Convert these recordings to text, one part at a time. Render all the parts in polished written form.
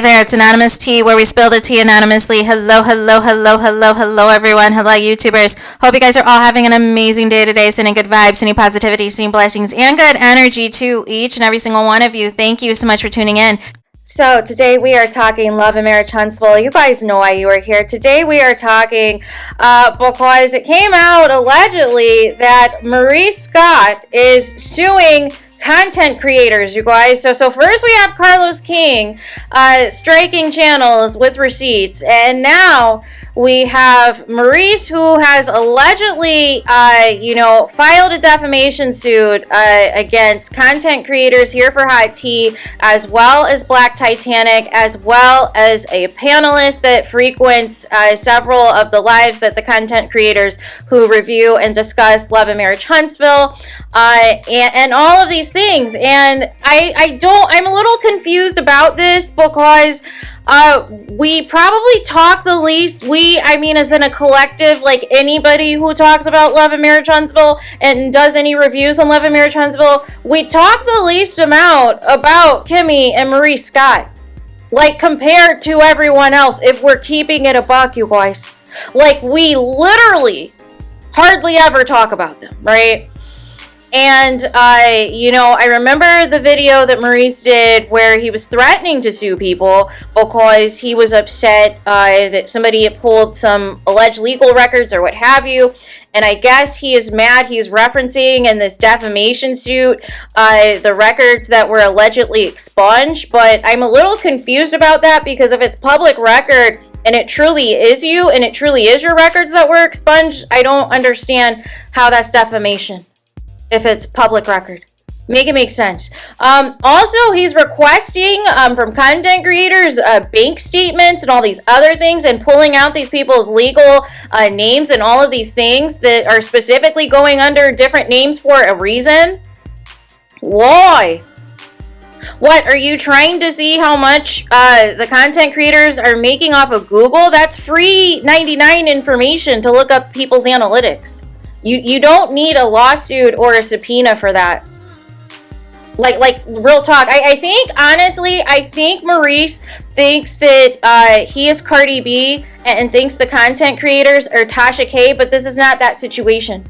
there, it's Anonymous Tea, where we spill the tea anonymously. Hello, hello, hello, hello, hello, everyone. Hello, YouTubers. Hope you guys are all having an amazing day today, sending good vibes, sending positivity, sending blessings, and good energy to each and every single one of you. Thank you so much for tuning in. So today we are talking Love and Marriage Huntsville. You guys know why you are here. Today we are talking because it came out allegedly that Maurice Scott is suing content creators, you guys. So first we have Carlos King striking channels with receipts, and now we have Maurice, who has allegedly filed a defamation suit against content creators here for Hot Tea, as well as Black Titanic, as well as a panelist that frequents several of the lives that the content creators who review and discuss Love and Marriage Huntsville, and all of these things. And I'm a little confused about this because we probably talk the least, as in a collective, like anybody who talks about Love and Marriage Huntsville and does any reviews on Love and Marriage Huntsville, we talk the least amount about Kimmy and Maurice Scott, like compared to everyone else, if we're keeping it a buck, you guys. Like, we literally hardly ever talk about them, right? And, I remember the video that Maurice did where he was threatening to sue people because he was upset that somebody had pulled some alleged legal records or what have you. And I guess he is mad. He's referencing in this defamation suit the records that were allegedly expunged. But I'm a little confused about that, because if it's public record and it truly is you and it truly is your records that were expunged, I don't understand how that's defamation if it's public record. Make it make sense. Also, he's requesting from content creators bank statements and all these other things, and pulling out these people's legal names and all of these things that are specifically going under different names for a reason. Why? What, are you trying to see how much the content creators are making off of Google? That's free 99 information to look up people's analytics. You don't need a lawsuit or a subpoena for that. Like real talk. I think Maurice thinks that he is Cardi B and thinks the content creators are Tasha K, but this is not that situation.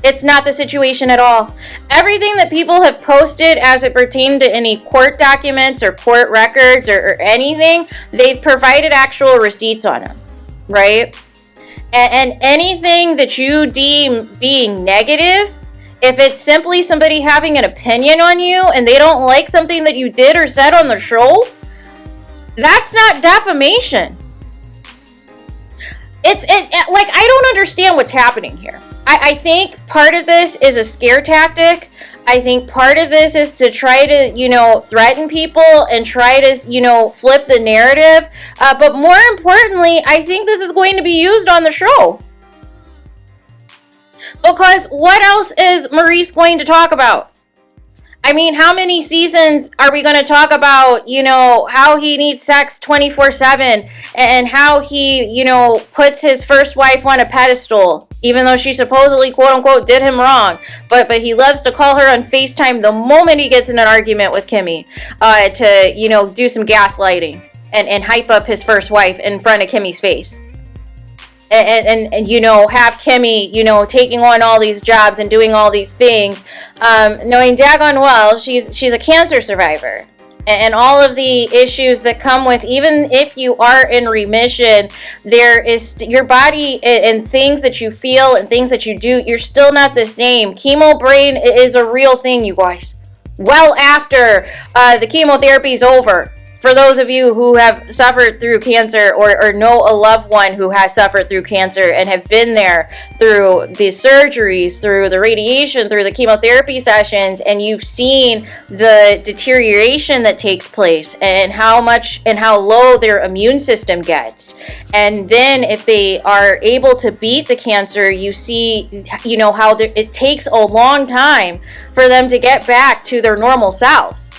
It's not the situation at all. Everything that people have posted as it pertained to any court documents or court records or anything, they've provided actual receipts on them, right? And anything that you deem being negative, if it's simply somebody having an opinion on you and they don't like something that you did or said on the show, that's not defamation. I don't understand what's happening here. I think part of this is a scare tactic. I think part of this is to try to, threaten people and try to, flip the narrative. But more importantly, I think this is going to be used on the show. Because what else is Maurice going to talk about? I mean, how many seasons are we going to talk about, how he needs sex 24/7 and how he, puts his first wife on a pedestal, even though she supposedly, quote unquote, did him wrong. But he loves to call her on FaceTime the moment he gets in an argument with Kimmy to, do some gaslighting and hype up his first wife in front of Kimmy's face. And have Kimmy, taking on all these jobs and doing all these things, knowing daggone well she's a cancer survivor. And all of the issues that come with, even if you are in remission, there is your body and things that you feel and things that you do, you're still not the same. Chemo brain is a real thing, you guys. Well after the chemotherapy is over. For those of you who have suffered through cancer or know a loved one who has suffered through cancer and have been there through the surgeries, through the radiation, through the chemotherapy sessions, and you've seen the deterioration that takes place and how much and how low their immune system gets. And then if they are able to beat the cancer, you see, how it takes a long time for them to get back to their normal selves.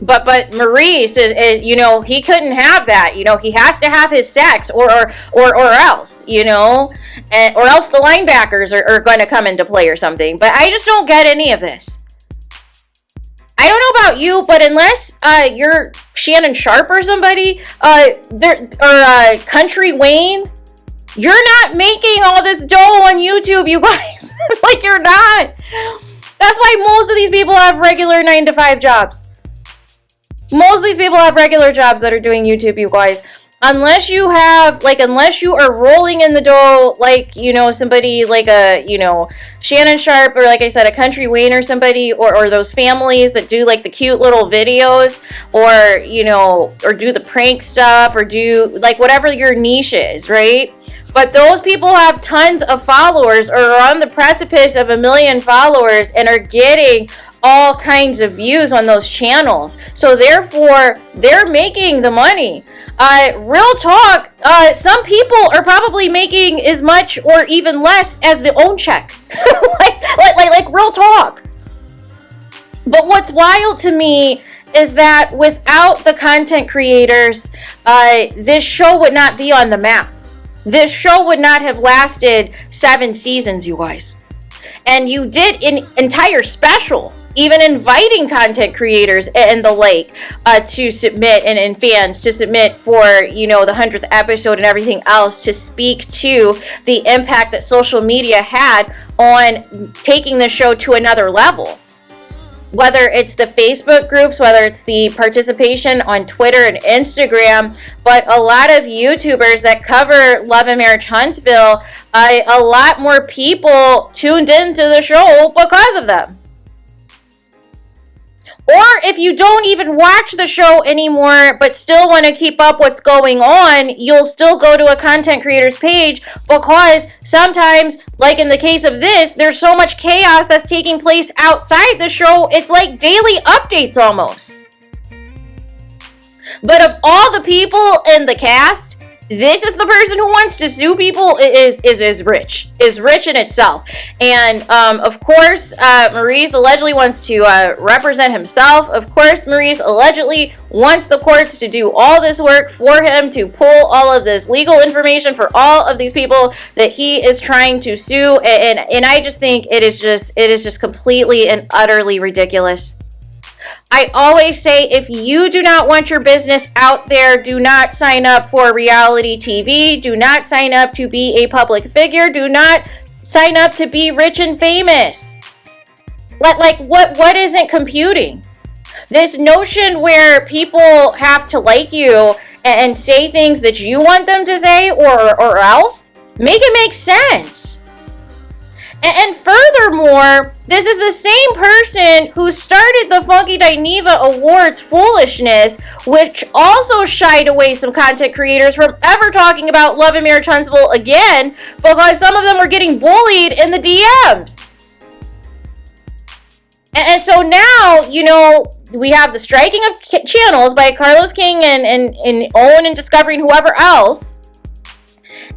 But Maurice is, he couldn't have that. He has to have his sex or else, or else the linebackers are going to come into play or something. But I just don't get any of this. I don't know about you, but unless you're Shannon Sharp or somebody, Country Wayne, you're not making all this dough on YouTube, you guys. Like, you're not. That's why most of these people have regular 9-to-5 jobs. Most of these people have regular jobs that are doing YouTube, you guys. Unless you are rolling in the dough, like, you know, somebody like a, you know, Shannon Sharp, or like I said, a Country Wayne or somebody, or those families that do like the cute little videos, or, you know, or do the prank stuff, or do like whatever your niche is, right? But those people have tons of followers, or are on the precipice of 1 million followers, and are getting all kinds of views on those channels. So therefore, they're making the money. Real talk, some people are probably making as much or even less as the own check. like real talk. But what's wild to me is that without the content creators, this show would not be on the map. This show would not have lasted 7 seasons, you guys. And you did an entire special, even inviting content creators and the like to submit, and fans to submit for, you know, the 100th episode and everything else, to speak to the impact that social media had on taking the show to another level. Whether it's the Facebook groups, whether it's the participation on Twitter and Instagram, but a lot of YouTubers that cover Love and Marriage Huntsville, a lot more people tuned into the show because of them. Or if you don't even watch the show anymore, but still want to keep up what's going on, you'll still go to a content creator's page, because sometimes, like in the case of this, there's so much chaos that's taking place outside the show. It's like daily updates almost. But of all the people in the cast, this is the person who wants to sue people is rich in itself. And of course, Maurice allegedly wants to represent himself. Of course, Maurice allegedly wants the courts to do all this work for him, to pull all of this legal information for all of these people that he is trying to sue. And I just think it is just completely and utterly ridiculous. I always say, if you do not want your business out there, do not sign up for reality TV. Do not sign up to be a public figure. Do not sign up to be rich and famous. Like what isn't computing? This notion where people have to like you and say things that you want them to say, or else, make it make sense. And furthermore, this is the same person who started the Funky Dineva Awards foolishness, which also shied away some content creators from ever talking about Love and Marriage Huntsville again, because some of them were getting bullied in the DMs. And so now, you know, we have the striking of channels by Carlos King and Owen and Discovery and whoever else.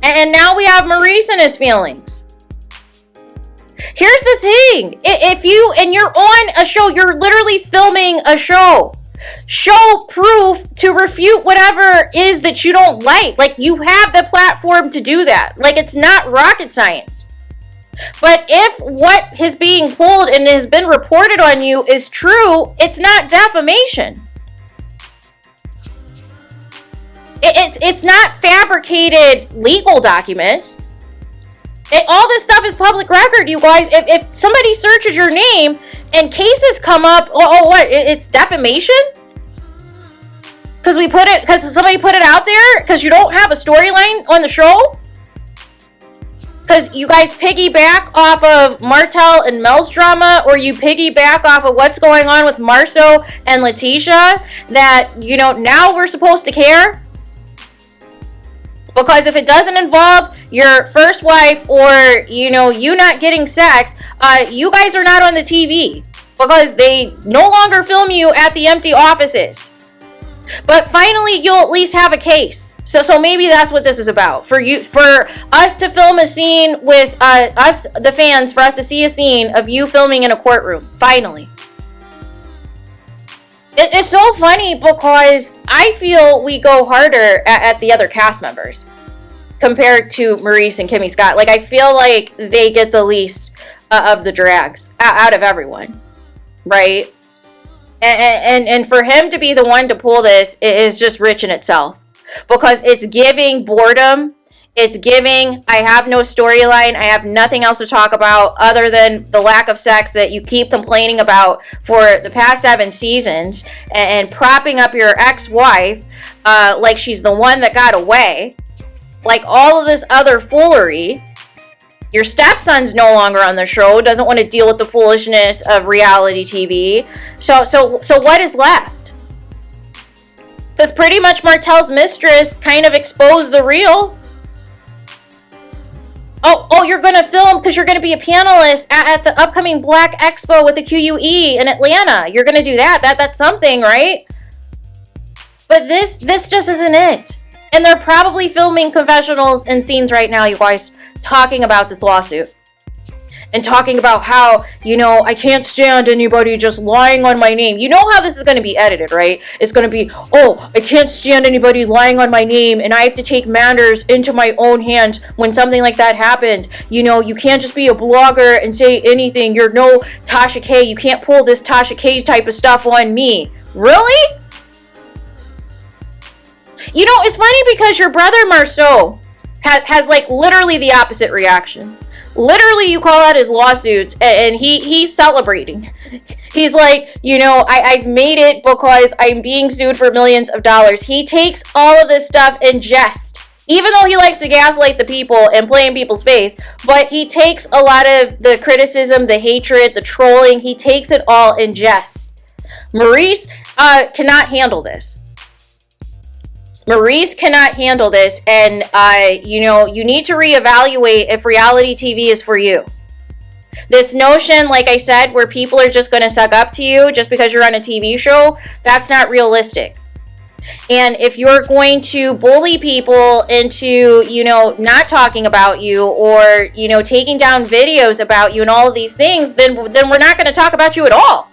And now we have Maurice and his feelings. Here's the thing. If you're on a show, you're literally filming a show. Show proof to refute whatever is that you don't like. Like, you have the platform to do that. Like, it's not rocket science. But if what is being pulled and has been reported on you is true, it's not defamation. It's not fabricated legal documents. All this stuff is public record, you guys. If somebody searches your name and cases come up, what? It's defamation? Because somebody put it out there? Because you don't have a storyline on the show? Because you guys piggyback off of Martell and Mel's drama, or you piggyback off of what's going on with Marceau and Letitia, that, you know, now we're supposed to care? Because if it doesn't involve your first wife, or, you know, you not getting sex, you guys are not on the TV, because they no longer film you at the empty offices. But finally, you'll at least have a case. So maybe that's what this is about. For us to film a scene with us, the fans, for us to see a scene of you filming in a courtroom. Finally. It's so funny, because I feel we go harder at the other cast members compared to Maurice and Kimmy Scott. Like, I feel like they get the least of the drags out of everyone, right? And for him to be the one to pull this is just rich in itself, because it's giving boredom. It's giving, I have no storyline. I have nothing else to talk about other than the lack of sex that you keep complaining about for the past 7 seasons, and propping up your ex-wife like she's the one that got away. Like all of this other foolery. Your stepson's no longer on the show, doesn't want to deal with the foolishness of reality TV. So what is left? Because pretty much Martel's mistress kind of exposed the real. Oh, you're going to film because you're going to be a panelist at the upcoming Black Expo with the QUE in Atlanta. You're going to do that. That's something, right? But this just isn't it. And they're probably filming confessionals and scenes right now, you guys, talking about this lawsuit. And talking about how, I can't stand anybody just lying on my name. You know how this is going to be edited, right? It's going to be, I can't stand anybody lying on my name, and I have to take matters into my own hands when something like that happens. You can't just be a blogger and say anything. You're no Tasha K. You can't pull this Tasha K type of stuff on me. Really? It's funny because your brother Marceau has like literally the opposite reaction. Literally, you call out his lawsuits and he's celebrating. He's like, I've made it because I'm being sued for millions of dollars. He takes all of this stuff in jest, even though he likes to gaslight the people and play in people's face. But he takes a lot of the criticism, the hatred, the trolling. He takes it all in jest. Maurice cannot handle this. Maurice cannot handle this, and you need to reevaluate if reality TV is for you. This notion, like I said, where people are just going to suck up to you just because you're on a TV show, that's not realistic. And if you're going to bully people into, not talking about you, or, taking down videos about you and all of these things, then we're not going to talk about you at all.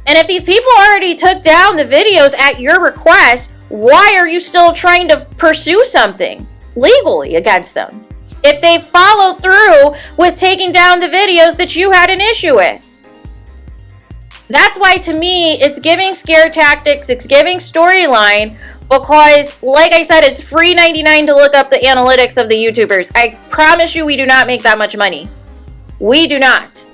And if these people already took down the videos at your request, why are you still trying to pursue something legally against them? If they followed through with taking down the videos that you had an issue with. That's why, to me, it's giving scare tactics, it's giving storyline, because, like I said, it's free $99 to look up the analytics of the YouTubers. I promise you we do not make that much money. We do not.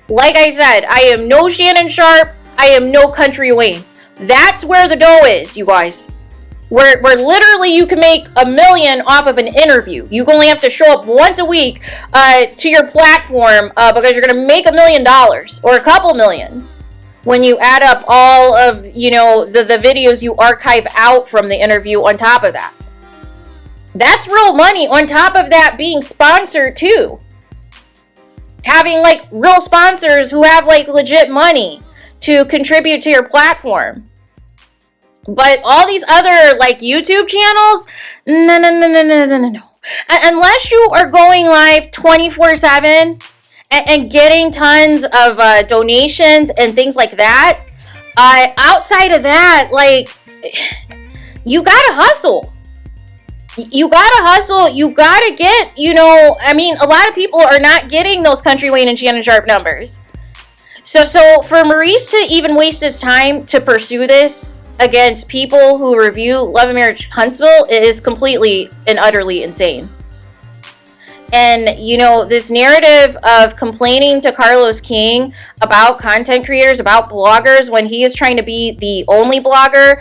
Like I said, I am no Shannon Sharp. I am no Country Wayne. That's where the dough is, you guys. Where literally you can make $1 million off of an interview. You only have to show up once a week to your platform because you're going to make $1 million or a couple million when you add up all of, the videos you archive out from the interview on top of that. That's real money on top of that being sponsored too. Having like real sponsors who have like legit money to contribute to your platform. But all these other like YouTube channels, no. Unless you are going live 24/7 and getting tons of donations and things like that, outside of that, like, you gotta hustle. You gotta get, a lot of people are not getting those Country Wayne and Shannon Sharp numbers. So for Maurice to even waste his time to pursue this against people who review Love and Marriage Huntsville is completely and utterly insane. And, this narrative of complaining to Carlos King about content creators, about bloggers, when he is trying to be the only blogger,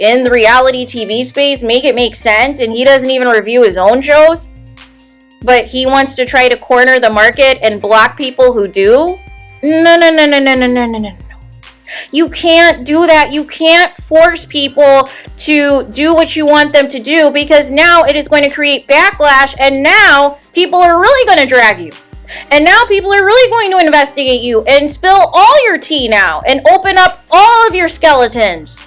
in the reality TV space, make it make sense. And he doesn't even review his own shows. But he wants to try to corner the market and block people who do. No. You can't do that. You can't force people to do what you want them to do, because now it is going to create backlash, and now people are really going to drag you. And now people are really going to investigate you and spill all your tea now and open up all of your skeletons.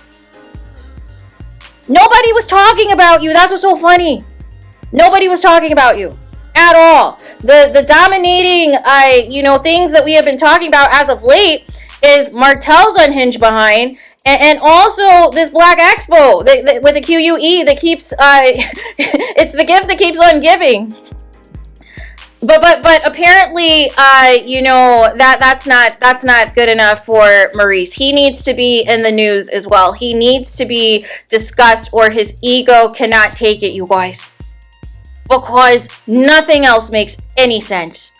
Nobody was talking about you. That's what's so funny. Nobody was talking about you at all. The dominating, things that we have been talking about as of late is Martel's unhinged behind, and also this Black Expo with the QUE that keeps, it's the gift that keeps on giving. But apparently, you know, that's not good enough for Maurice. He needs to be in the news as well. He needs to be discussed, or his ego cannot take it, you guys. Because nothing else makes any sense.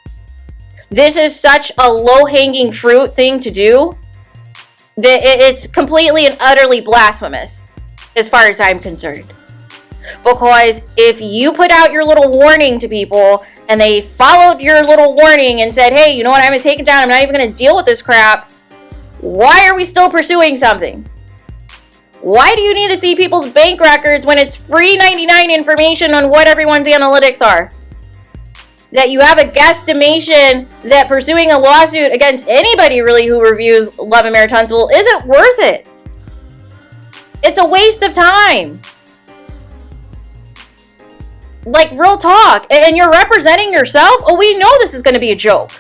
This is such a low-hanging fruit thing to do that it's completely and utterly blasphemous, as far as I'm concerned. Because if you put out your little warning to people and they followed your little warning and said, hey, you know what, I'm going to take it down, I'm not even going to deal with this crap, why are we still pursuing something? Why do you need to see people's bank records when it's free 99 information on what everyone's analytics are? That you have a guesstimation that pursuing a lawsuit against anybody really who reviews Lamh and Tunstall isn't worth it. It's a waste of time. Like, real talk. And you're representing yourself? Oh, we know this is going to be a joke.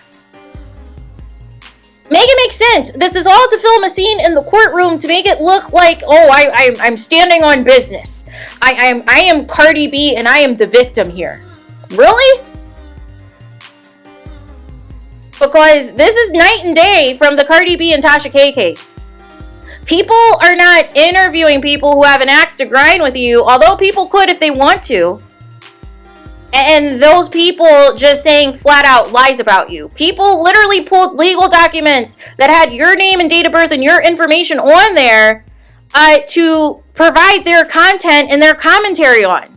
Make it make sense. This is all to film a scene in the courtroom to make it look like, oh, I'm standing on business. I am Cardi B and I am the victim here. Really? Because this is night and day from the Cardi B and Tasha K case. People are not interviewing people who have an axe to grind with you, although people could if they want to. And those people just saying flat out lies about you. People literally pulled legal documents that had your name and date of birth and your information on there to provide their content and their commentary on.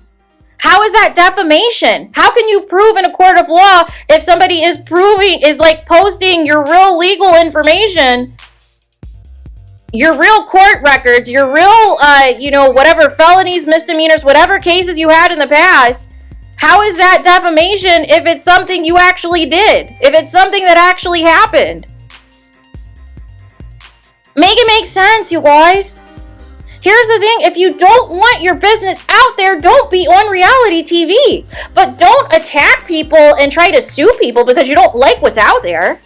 How is that defamation? How can you prove in a court of law if somebody is posting your real legal information, your real court records, your real, whatever felonies, misdemeanors, whatever cases you had in the past? How is that defamation if it's something you actually did? If it's something that actually happened? Make it make sense, you guys. Here's the thing, if you don't want your business out there, don't be on reality TV. But don't attack people and try to sue people because you don't like what's out there.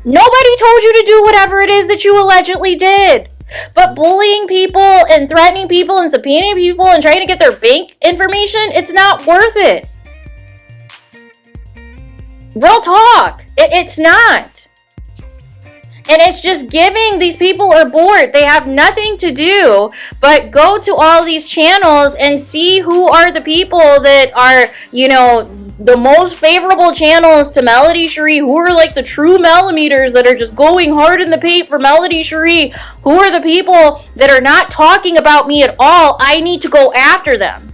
Nobody told you to do whatever it is that you allegedly did. But bullying people and threatening people and subpoenaing people and trying to get their bank information, it's not worth it. Real talk. It's not. And it's just giving these people are bored. They have nothing to do but go to all these channels and see who are the people that are, the most favorable channels to Melody Cherie, who are like the true millimeters that are just going hard in the paint for Melody Cherie, who are the people that are not talking about me at all. I need to go after them.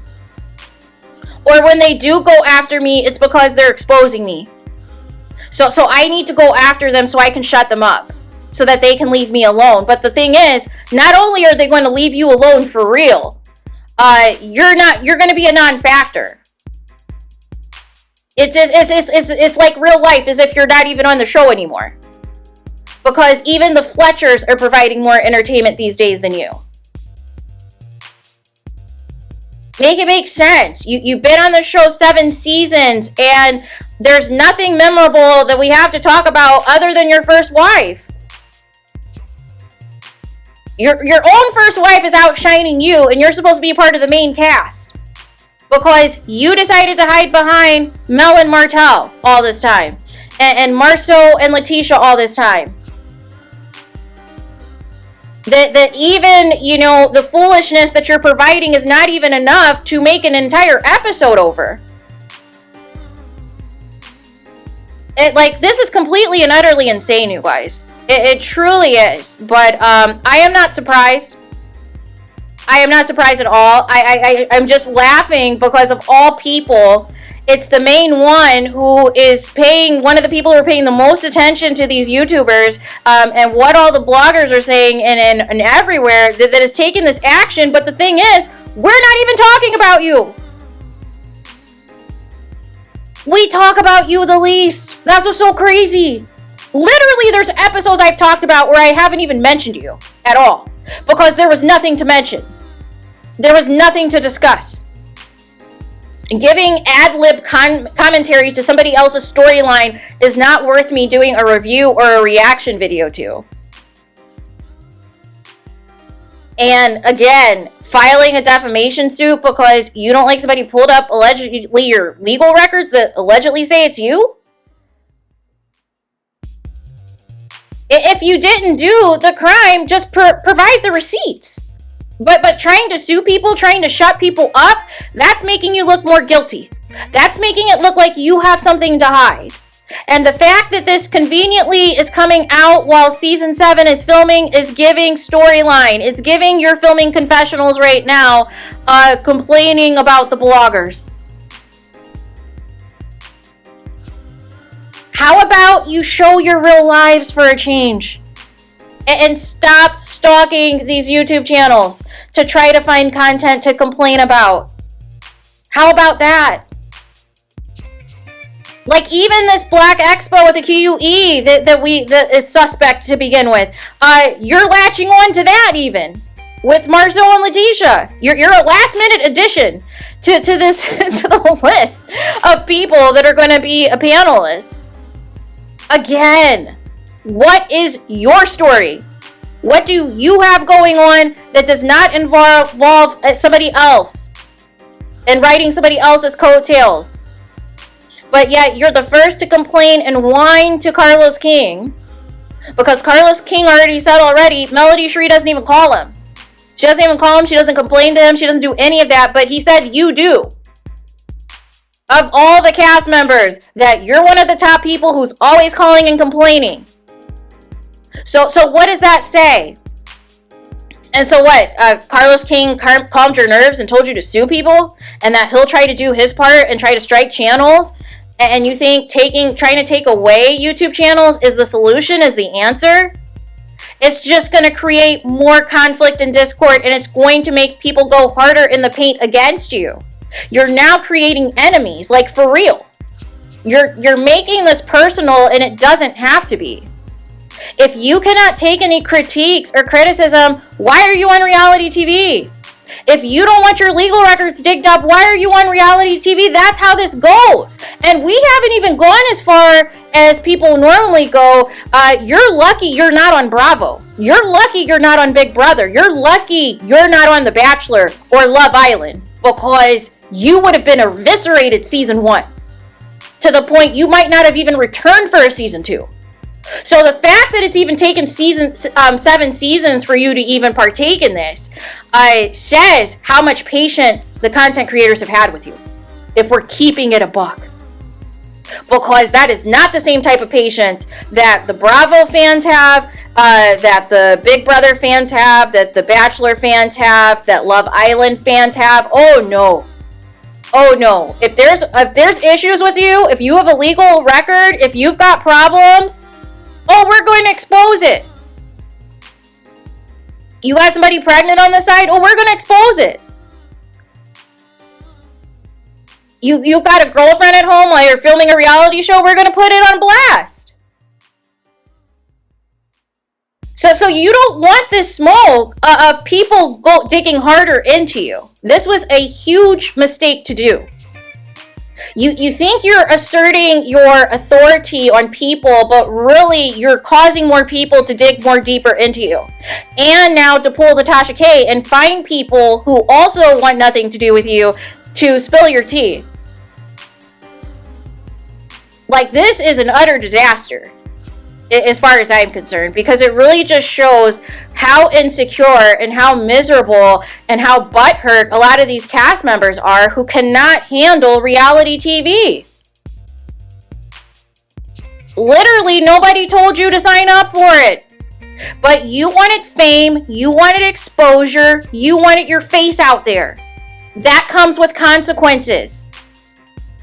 Or when they do go after me, it's because they're exposing me. So I need to go after them so I can shut them up, so that they can leave me alone. But the thing is, not only are they going to leave you alone for real, you're going to be a non-factor. It's like real life, as if you're not even on the show anymore. Because even the Fletchers are providing more entertainment these days than you. Make it make sense. You've been on the show 7 seasons, and there's nothing memorable that we have to talk about other than your first wife. Your own first wife is outshining you, and you're supposed to be a part of the main cast. Because you decided to hide behind Mel and Martell all this time. And Marceau and Letitia all this time. That even, the foolishness that you're providing is not even enough to make an entire episode over. This is completely and utterly insane, you guys. It truly is. But I am not surprised. I am not surprised at all. I'm just laughing because of all people, it's the main one who is one of the people who are paying the most attention to these YouTubers, and what all the bloggers are saying and everywhere that is taking this action. But the thing is, we're not even talking about you. We talk about you the least. That's what's so crazy. Literally, there's episodes I've talked about where I haven't even mentioned you at all. Because there was nothing to mention. There was nothing to discuss. Giving ad-lib commentary to somebody else's storyline is not worth me doing a review or a reaction video to. And again, filing a defamation suit because you don't like somebody pulled up allegedly your legal records that allegedly say it's you? If you didn't do the crime, just provide the receipts. But trying to sue people, trying to shut people up, that's making you look more guilty. That's making it look like you have something to hide. And the fact that this conveniently is coming out while season 7 is filming is giving storyline. It's giving you're filming confessionals right now, complaining about the bloggers. How about you show your real lives for a change? And stop stalking these YouTube channels to try to find content to complain about. How about that? Like even this Black Expo with the QUE that is suspect to begin with. You're latching on to that even with Marceau and Letitia. You're a last minute addition to this to the list of people that are going to be a panelist. Again, what is your story? What do you have going on that does not involve somebody else and riding somebody else's coattails? But yet you're the first to complain and whine to Carlos King because Carlos King already said Melody Shree doesn't even call him. She doesn't even call him. She doesn't complain to him. She doesn't do any of that. But he said you do. Of all the cast members, that you're one of the top people who's always calling and complaining. So what does that say? And so what? Carlos King calmed your nerves and told you to sue people, and that he'll try to do his part and try to strike channels. And you think trying to take away YouTube channels is the solution, is the answer? It's just going to create more conflict and discord, and it's going to make people go harder in the paint against you. You're now creating enemies, like for real. You're making this personal, and it doesn't have to be. If you cannot take any critiques or criticism, why are you on reality TV? If you don't want your legal records digged up, why are you on reality TV? That's how this goes. And we haven't even gone as far as people normally go. You're lucky you're not on Bravo. You're lucky you're not on Big Brother. You're lucky you're not on The Bachelor or Love Island, because you would have been eviscerated season 1 to the point you might not have even returned for a season 2. So the fact that it's even taken 7 seasons for you to even partake in this says how much patience the content creators have had with you, if we're keeping it a buck. Because that is not the same type of patience that the Bravo fans have, that the Big Brother fans have, that the Bachelor fans have, that Love Island fans have. Oh no. Oh no. If there's issues with you, if you have a legal record, if you've got problems, oh, we're going to expose it. You got somebody pregnant on the side? Oh, we're going to expose it. You got a girlfriend at home while you're filming a reality show? We're going to put it on blast. So you don't want this smoke of people digging harder into you. This was a huge mistake to do. You think you're asserting your authority on people, but really you're causing more people to dig more deeper into you. And now to pull the Tasha K and find people who also want nothing to do with you to spill your tea. Like, this is an utter disaster, as far as I'm concerned, because it really just shows how insecure and how miserable and how butthurt a lot of these cast members are who cannot handle reality TV. Literally, nobody told you to sign up for it. But you wanted fame, you wanted exposure, you wanted your face out there. That comes with consequences.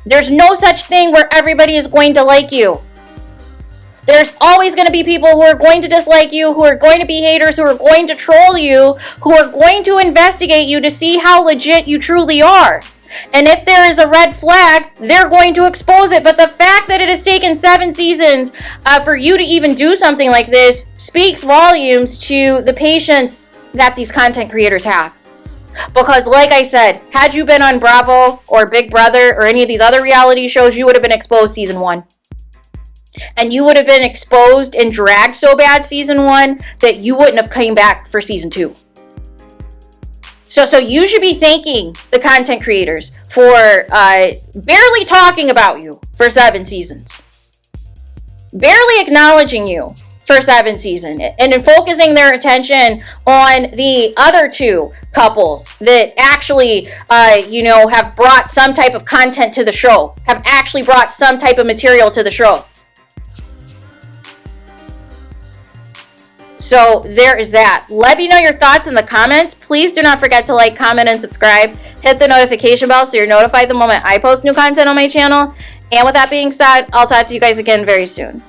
There's no such thing where everybody is going to like you. There's always going to be people who are going to dislike you, who are going to be haters, who are going to troll you, who are going to investigate you to see how legit you truly are. And if there is a red flag, they're going to expose it. But the fact that it has taken 7 seasons for you to even do something like this speaks volumes to the patience that these content creators have. Because like I said, had you been on Bravo or Big Brother or any of these other reality shows, you would have been exposed season 1. And you would have been exposed and dragged so bad season 1 that you wouldn't have came back for season 2. So you should be thanking the content creators for barely talking about you for 7 seasons. Barely acknowledging you for 7 seasons. And then focusing their attention on the other 2 couples that actually, have brought some type of content to the show. Have actually brought some type of material to the show. So there is that. Let me know your thoughts in the comments. Please do not forget to like, comment, and subscribe. Hit the notification bell so you're notified the moment I post new content on my channel. And with that being said, I'll talk to you guys again very soon.